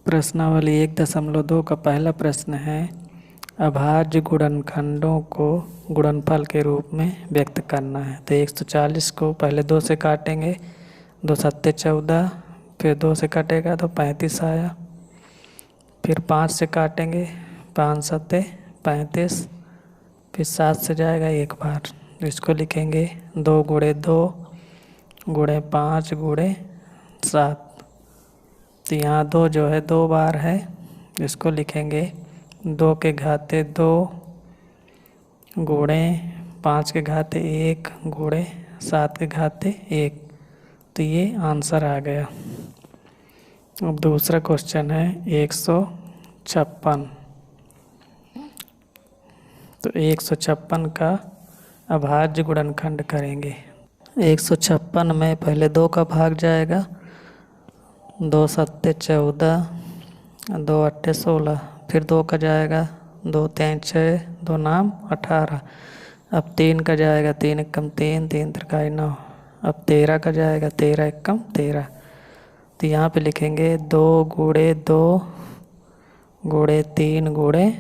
प्रश्नावली 1.2 का पहला प्रश्न है, अभाज्य गुणनखंडों को गुणनफल के रूप में व्यक्त करना है। तो 140 को पहले 2 से काटेंगे, 2 सत्ते 14, फिर 2 से कटेगा तो 35 आया। फिर 5 से काटेंगे, 5 सत्ते 35, फिर 7 से जाएगा एक बार, तो इसको लिखेंगे 2 गुणे 2 गुणे 5 गुणे 7। तो यहाँ 2 जो है 2 बार है, इसको लिखेंगे 2 के घाते 2 गुणे 5 के घाते 1 गुणे 7 के घाते 1। तो ये आंसर आ गया। अब दूसरा क्वेश्चन है 156। तो 156 का अभाज्य गुणनखंड करेंगे। 156 में पहले 2 का भाग जाएगा, 2 सत्ते 14, 2 अट्ठे 16, फिर 2 का जाएगा, 2 तीन 6, 2 नाम 18। अब 3 का जाएगा, 3 एकम 3, 3 त्रिकाई 9। अब 13 का जाएगा, 13 एकम 13। तो यहाँ पे लिखेंगे 2 गुणे 2 गुणे 3 गुणे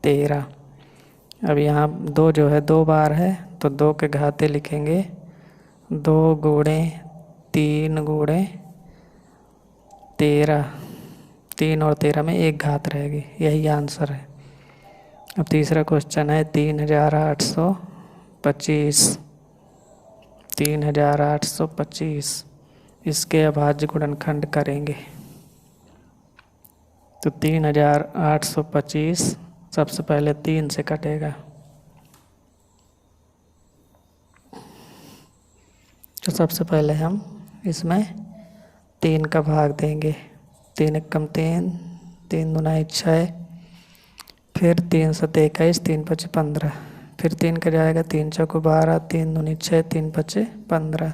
13। अब यहाँ 2 जो है 2 बार है, तो 2 के घाते लिखेंगे 2 गुणे 3 गुणे 13। 3 और 13 में एक घात रहेगी, यही आंसर है। अब तीसरा क्वेश्चन है 3825। 3825 इसके अभाज्य गुणनखंड करेंगे। तो 3825 सबसे पहले 3 से कटेगा, तो सबसे पहले हम इसमें 3 का भाग देंगे। 3 एकम 3, 3 दूना 6, फिर 3 सत्ते 21, 3 पचे 15, फिर 3 का जाएगा, 3 चौको 12, 3 दूनी 6, 3 पचे 15।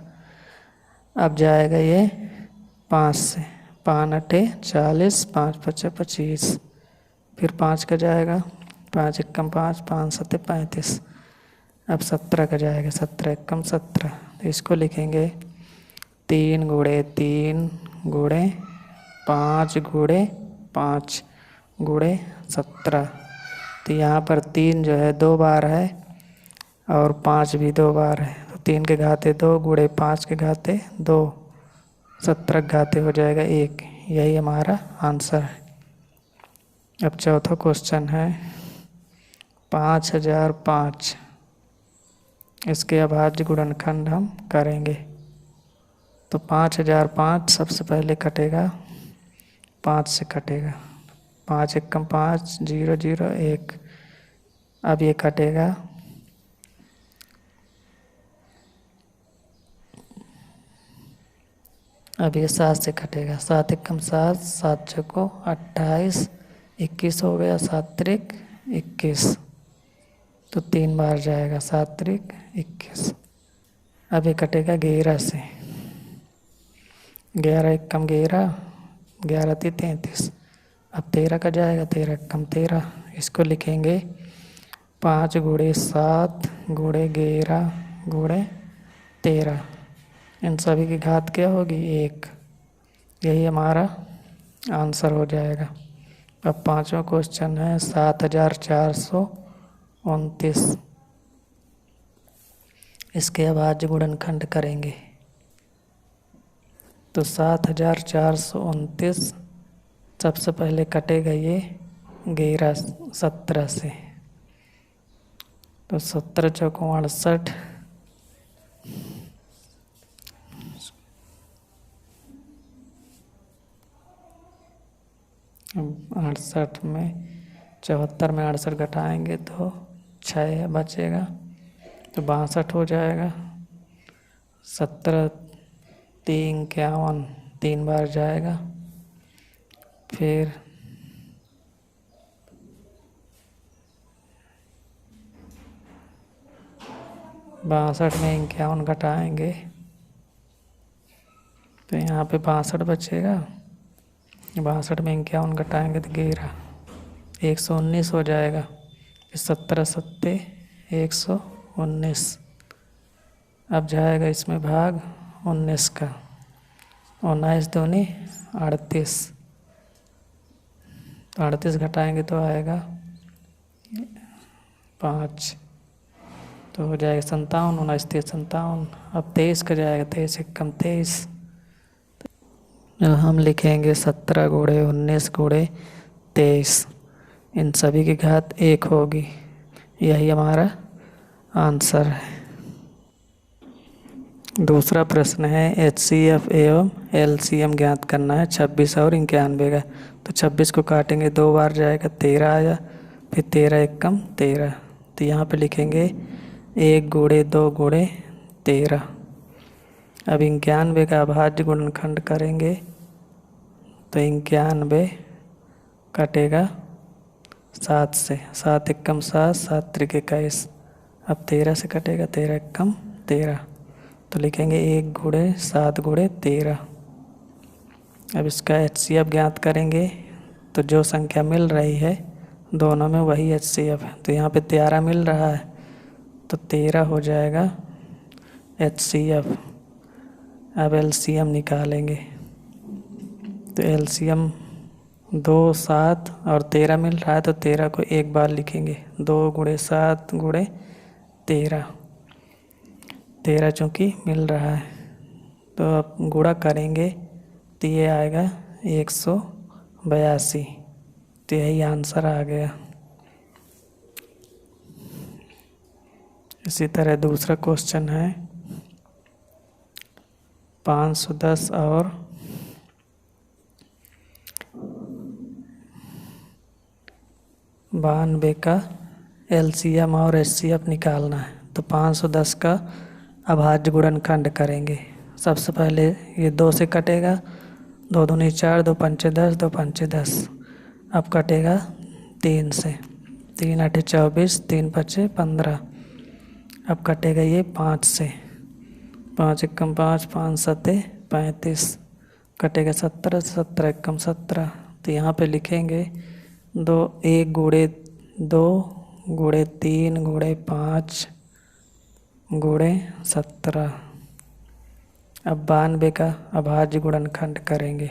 अब जाएगा ये 5 से, 5 अट्ठे 40, 5 पचे 25, फिर 5 का जाएगा, 5 एकम 5, 5 सत्ते 35। अब 17 का जाएगा, 17 एकम 17। तो इसको लिखेंगे 3 गुणे 3 गुणे 5 गुणे 5 गुणे 17। तो यहाँ पर 3 जो है 2 बार है और 5 भी 2 बार है, तो 3 के घाते 2 गुणे 5 के घाते 2, 17 के घाते हो जाएगा 1। यही हमारा आंसर है। अब चौथा क्वेश्चन है 5005। इसके अभाज्य गुणनखंड हम करेंगे। तो 5005 सबसे पहले कटेगा, 5 से कटेगा, 5 एकम 5, 0 0 1। अब ये कटेगा, अब ये 7 से कटेगा, 7 एकम 7, 7 चौको 28, 21 हो गया, 7 त्रिक 21। तो 3 बार जाएगा, 7 त्रिक 21। अब ये कटेगा 11 से, 11 एकम 11, 11 ती 33। अब 13 का जाएगा, 13 एकम 13। इसको लिखेंगे 5 गुणे 7 गुणे 11 गुणे 13। इन सभी की घात क्या होगी? 1। यही हमारा आंसर हो जाएगा। अब पांचवा क्वेश्चन है 7429। इसके अभाज्य गुणनखंड करेंगे। तो 7429 सबसे पहले कटेगा ये 11 17 से, तो 17 चौको 68, 68 में 74 में 68 घटाएंगे तो 6 बचेगा, तो 62 हो जाएगा। 17 3 51, 3 बार जाएगा, फिर 62 में 51 घटाएंगे तो यहाँ पे 62 बचेगा। 62 में 51 घटाएंगे तो 11, 119 हो जाएगा। फिर 17 सत्ते 119। अब जाएगा इसमें भाग 19 का, 19 दूनी 38। तो 38 घटाएंगे तो आएगा 5, तो हो जाएगा 57, 19 3 57। अब 23 का जाएगा, 23 एकम 23। अब हम लिखेंगे 17 गुणे 19 गुणे 23, इन सभी की घात 1 होगी। यही हमारा आंसर है। दूसरा प्रश्न है HCF एवं LCM ज्ञात करना है 26 और 91 का। तो 26 को काटेंगे 2 बार जाएगा 13 आया, फिर 13 एकम 13। तो यहाँ पे लिखेंगे 1 गुणे 2 गुणे 13। अब 91 का अभाज्य गुणनखंड करेंगे तो 91 कटेगा 7 से, 7 एकम 7, 7 त्रिक 21। अब 13 से कटेगा, 13 एकम 13। तो लिखेंगे 1 गुणे 7 गुणे 13। अब इसका HCF ज्ञात करेंगे तो जो संख्या मिल रही है दोनों में वही HCF है। तो यहाँ पे 13 मिल रहा है तो 13 हो जाएगा HCF। अब LCM निकालेंगे तो LCM 2 7 और 13 मिल रहा है तो 13 को एक बार लिखेंगे, 2 गुणे 7 गुणे 13। 13 चूँकि मिल रहा है तो अब गुणा करेंगे तो ये आएगा 182। तो यही आंसर आ गया। इसी तरह दूसरा क्वेश्चन है 510 और 92 का LCM और HCF निकालना है। तो 510 का अभाज्य गुणनखंड करेंगे। सबसे पहले ये 2 से कटेगा, 2 दूनी 4, 2 पंचे 10, 2 पंचे 10। अब कटेगा 3 से, 3 आठे 24, 3 पचे 15। अब कटेगा ये 5 से, 5 एकम 5, 5 सते 35। कटेगा 17, 17 एकम 17। तो यहाँ पे लिखेंगे 1 गुणे 2 गुणे 3 गुणे 5 गुणे 17। अब 92 का अभाज्य गुणनखंड करेंगे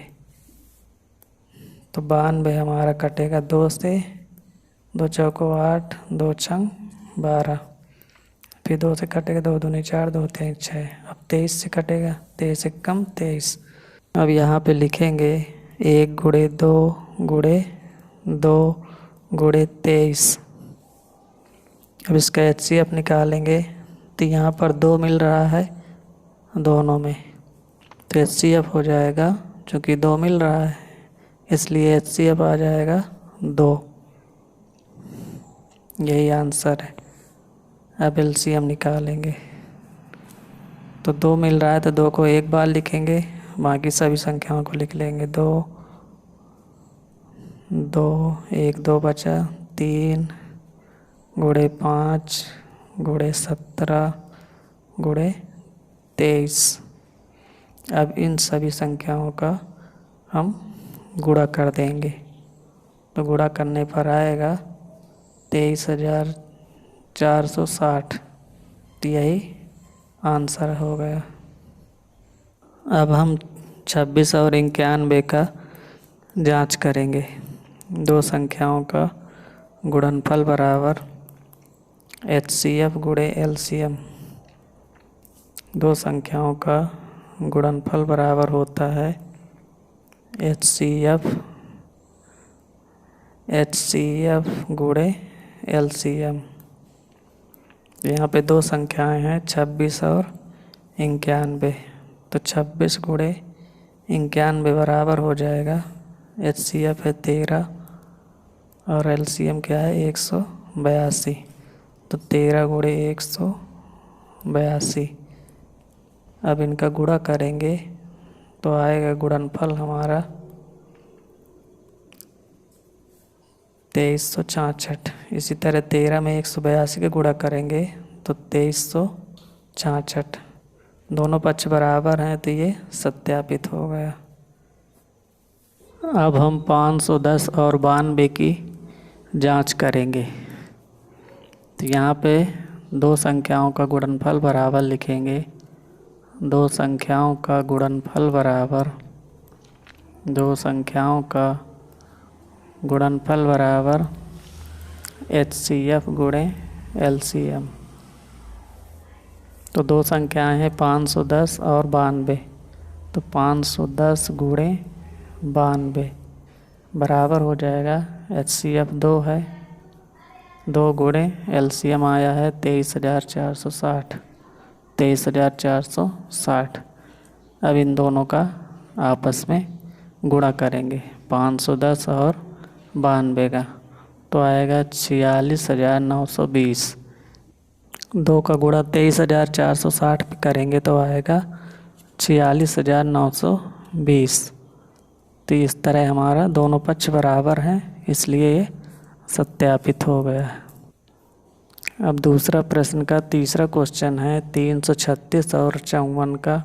तो 92 हमारा कटेगा 2 से, 2 चौको 8, 2 छंग 12। फिर 2 से कटेगा, 2 दूनी 4, 2 तीन 6। अब 23 से कटेगा, 23 एकम 23। अब यहाँ पे लिखेंगे 1 गुणे 2 गुणे 2 गुणे 23। अब इसका HCF निकालेंगे तो यहाँ पर 2 मिल रहा है दोनों में, तो HCF हो जाएगा, चूँकि 2 मिल रहा है इसलिए HCF आ जाएगा 2। यही आंसर है। अब LCM निकालेंगे तो 2 मिल रहा है तो 2 को एक बार लिखेंगे, बाकी सभी संख्याओं को लिख लेंगे। 2 2 1 2 बचा, 3 गुणे 5 गुणे 17 गुणे 23। अब इन सभी संख्याओं का हम गुणा कर देंगे तो गुणा करने पर आएगा 23,460। तो यही आंसर हो गया। अब हम 26 और 91 का जांच करेंगे। दो संख्याओं का गुणनफल बराबर HCF गुणे LCM। दो संख्याओं का गुणनफल बराबर होता है HCF गुणे LCM। यहाँ पे दो संख्याएं हैं 26 और 91। तो 26 गुणे 91 बराबर हो जाएगा, HCF है 13 और LCM क्या है 182। तो 13 गुणे 182। अब इनका गुणा करेंगे तो आएगा गुणनफल हमारा 2366। इसी तरह 13 में 182 का गुणा करेंगे तो 2366। दोनों पक्ष बराबर हैं तो ये सत्यापित हो गया। अब हम 510 और 92 की जांच करेंगे। तो यहाँ पे दो संख्याओं का गुणनफल बराबर लिखेंगे। दो संख्याओं का गुणनफल बराबर, दो संख्याओं का गुणनफल बराबर HCF गुणे LCM। तो दो संख्याएं हैं 510 और 92। तो 510 गुणे 92 बराबर हो जाएगा HCF 2 है, 2 गुणे LCM आया है 23,460। 23,460। अब इन दोनों का आपस में गुणा करेंगे 510 और 92 का, तो आएगा 46,920। 2 का गुणा 23,460 पे करेंगे तो आएगा 46,920। तो इस तरह हमारा दोनों पक्ष बराबर हैं, इसलिए ये सत्यापित हो गया है। अब दूसरा प्रश्न का तीसरा क्वेश्चन है 336 और 54 का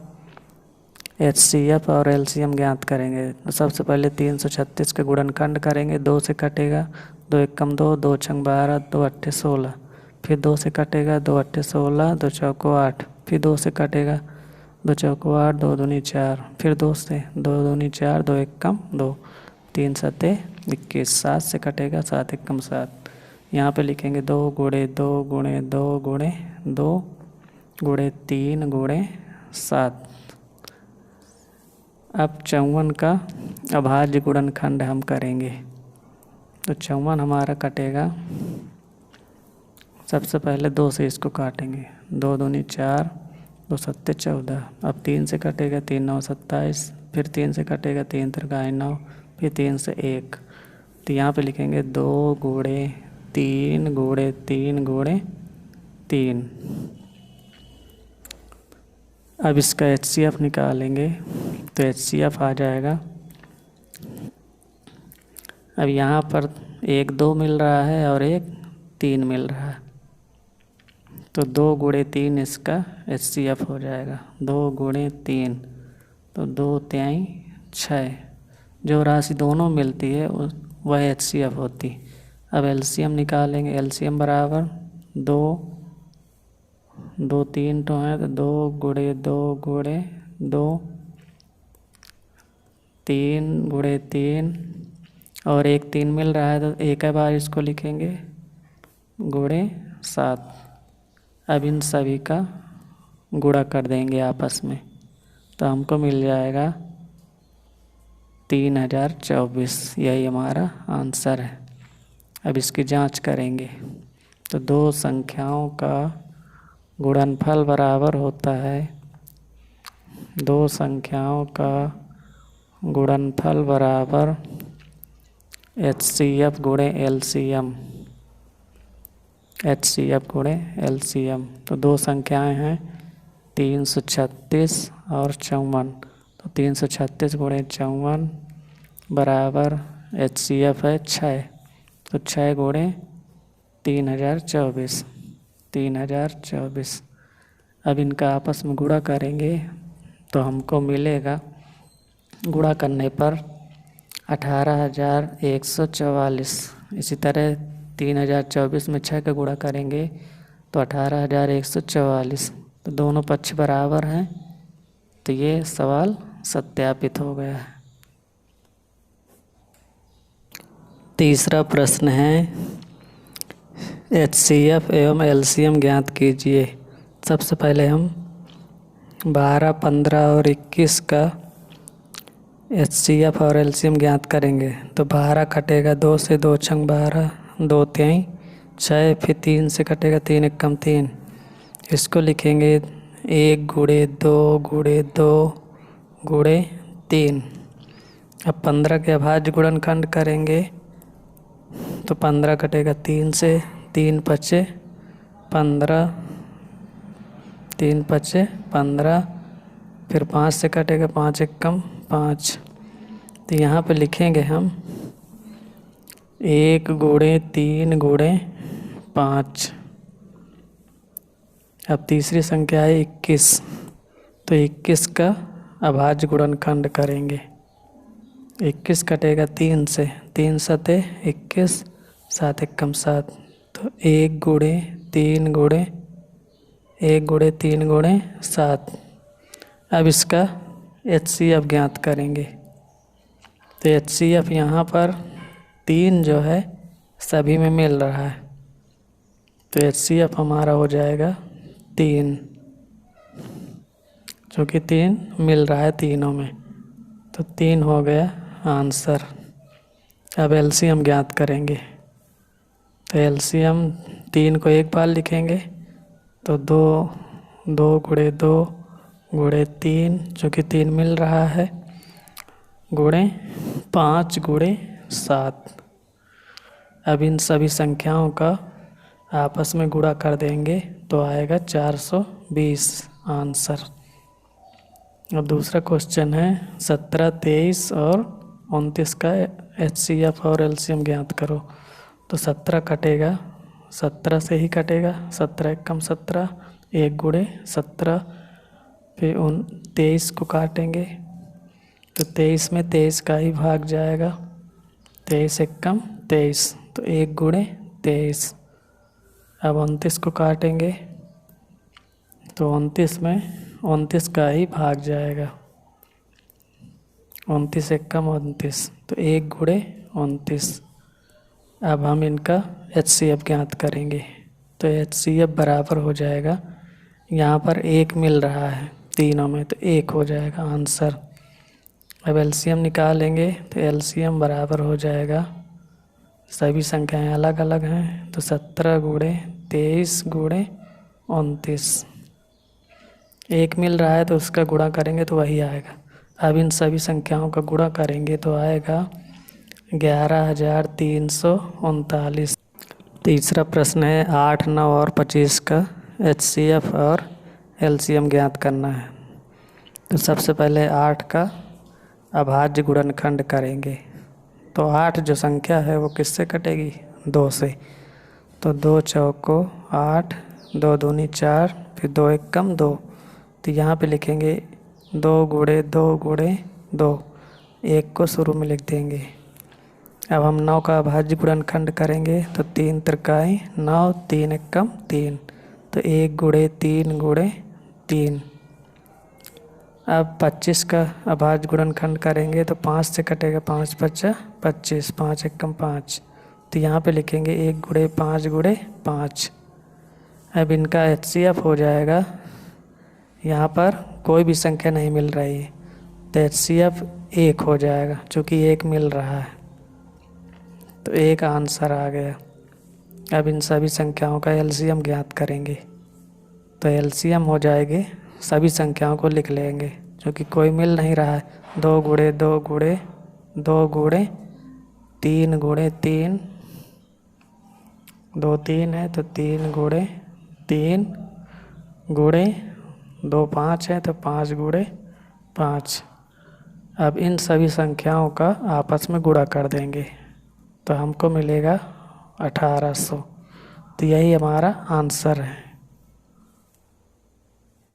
HCF और LCM ज्ञात करेंगे। तो सबसे पहले 336 के गुणनखंड करेंगे, 2 से कटेगा, 2 एकम 2, 2 छंग 12, 2 अट्ठे 16। फिर 2 से कटेगा, 2 अट्ठे 16, 2 चौको 8। फिर 2 से कटेगा, 2 चौको 8, 2 दूनी 4। फिर 2 से 2 दूनी 4, 2 एकम 2, 3 सते 21। 7 से कटेगा, 7 एकम 7। यहाँ पे लिखेंगे 2 गुणे 2 गुणे 2 गुणे 2 गुणे 3 गुणे 7। अब 54 का अभाज्य गुणनखंड हम करेंगे। तो 54 हमारा कटेगा, सबसे पहले 2 से इसको काटेंगे, 2 दूनी 4, 2 सत्ते 14। अब 3 से कटेगा, 3 9 27। फिर 3 से कटेगा, 3 त्रिकाई 9। फिर 3 से 1। तो यहाँ पे लिखेंगे 2 गुणे 3 गुणे 3 गुणे 3। अब इसका HCF निकालेंगे तो HCF आ जाएगा। अब यहाँ पर 1 2 मिल रहा है और 1 3 मिल रहा है, तो 2 गुणे 3 इसका HCF हो जाएगा। 2 गुणे 3 तो 2 तिहाई 6। जो राशि दोनों मिलती है वह HCF होती। अब LCM निकालेंगे। LCM बराबर 2 2 3 तो है, तो 2 गुणे 2 गुणे 2, 3 गुणे 3 और 1 3 मिल रहा है, तो एक बार इसको लिखेंगे गुणे 7। अब इन सभी का गुणा कर देंगे आपस में, तो हमको मिल जाएगा 3024। यही हमारा आंसर है। अब इसकी जांच करेंगे। तो दो संख्याओं का गुणनफल बराबर होता है, दो संख्याओं का गुणनफल बराबर HCF गुणे LCM। HCF गुणे LCM। तो दो संख्याएं हैं 336 और 54। तो 336 गुणे 54 बराबर HCF है 6। तो 6 गुणे 3024। 3024। अब इनका आपस में गुणा करेंगे तो हमको मिलेगा, गुणा करने पर 18,144। इसी तरह 3024 में 6 का गुणा करेंगे तो 18,144। तो दोनों पक्ष बराबर हैं, तो ये सवाल सत्यापित हो गया है। तीसरा प्रश्न है HCF एवं LCM ज्ञात कीजिए। सबसे पहले हम 12, 15 और 21 का HCF और LCM ज्ञात करेंगे। तो 12 कटेगा 2 से, 2 छंग 12, 2 तिहाई 6। फिर 3 से कटेगा, 3 एकम 3। इसको लिखेंगे 1 गुणे 2 गुणे 2 गुणे 3। अब 15 के अभाज्य गुणनखंड करेंगे तो 15 कटेगा 3 से, 3 पचे 15, 3 पचे 15। फिर 5 से कटेगा, 5 एकम 5। तो यहाँ पे लिखेंगे हम 1 गुणे 3 गुणे 5। अब तीसरी संख्या है 21। तो 21 का अभाज्य गुणनखंड करेंगे। 21 कटेगा 3 से, 3 सते 21, 7 एकम 7। तो 1 गुणे 3 गुणे 1 गुणे 3 गुणे 7। अब इसका HCF ज्ञात करेंगे। तो HCF यहाँ पर 3 जो है सभी में मिल रहा है, तो HCF हमारा हो जाएगा 3, क्योंकि 3 मिल रहा है तीनों में, तो 3 हो गया आंसर। अब LCM ज्ञात करेंगे, तो LCM 3 को एक बार लिखेंगे, तो 2 गुणे 2 गुणे 3, चूँकि 3 मिल रहा है, गुणे 5 गुणे 7। अब इन सभी संख्याओं का आपस में गुणा कर देंगे तो आएगा 420 आंसर। अब दूसरा क्वेश्चन है 17, 23 और 29 का HCF और LCM ज्ञात करो। तो 17 कटेगा, 17 से ही कटेगा, 17 एकम 17, 1 गुणे 17, फिर 23 को काटेंगे तो 23 में 23 का ही भाग जाएगा, 23 एकम 23, तो 1 गुणे 23। अब 29 को काटेंगे तो 29 में 29 का ही भाग जाएगा, 29 एकम 29, तो 1 गुणे 29। अब हम इनका HCF ज्ञात करेंगे, तो HCF बराबर हो जाएगा, यहाँ पर 1 मिल रहा है तीनों में, तो 1 हो जाएगा आंसर। अब LCM निकालेंगे, तो LCM बराबर हो जाएगा, सभी संख्याएं अलग अलग हैं, तो 17 गुणे 23 गुणे 29। 1 मिल रहा है तो उसका गुणा करेंगे तो वही आएगा। अब इन सभी संख्याओं का गुणा करेंगे तो आएगा 11,339। तीसरा प्रश्न है 8, 9 और 25 का HCF और LCM ज्ञात करना है। तो सबसे पहले 8 का अभाज्य गुणनखंड करेंगे, तो 8 जो संख्या है वो किससे कटेगी, 2 से, तो 2 चौको 8, 2 दूनी 4, फिर 2 एकम 2, तो यहाँ पे लिखेंगे 2 गुणे 2 गुणे 2, 1 को शुरू में लिख देंगे। अब हम 9 का अभाज्य गुणनखंड करेंगे, तो 3 त्रिकाई 9, 3 एकम 3, तो 1 गुणे 3 गुणे 3। अब 25 का अभाज्य गुणनखंड करेंगे तो 5 से कटेगा, 5 पच्चा 25, 5 एकम 5, तो यहाँ पे लिखेंगे 1 गुणे 5 गुणे 5। अब इनका HCF हो जाएगा, यहाँ पर कोई भी संख्या नहीं मिल रही है, तो HCF 1 हो जाएगा, चूँकि 1 मिल रहा है, तो 1 आंसर आ गया। अब इन सभी संख्याओं का LCM ज्ञात करेंगे, तो LCM हो जाएगी, सभी संख्याओं को लिख लेंगे, क्योंकि कोई मिल नहीं रहा है। 2 गुणे 2 गुणे 2 गुणे 3 गुणे 3, 2 3 है तो 3 गुणे 3 गुणे 2 5 है तो 5 गुणे 5। अब इन सभी संख्याओं का आपस में गुणा कर देंगे तो हमको मिलेगा 1800, तो यही हमारा आंसर है।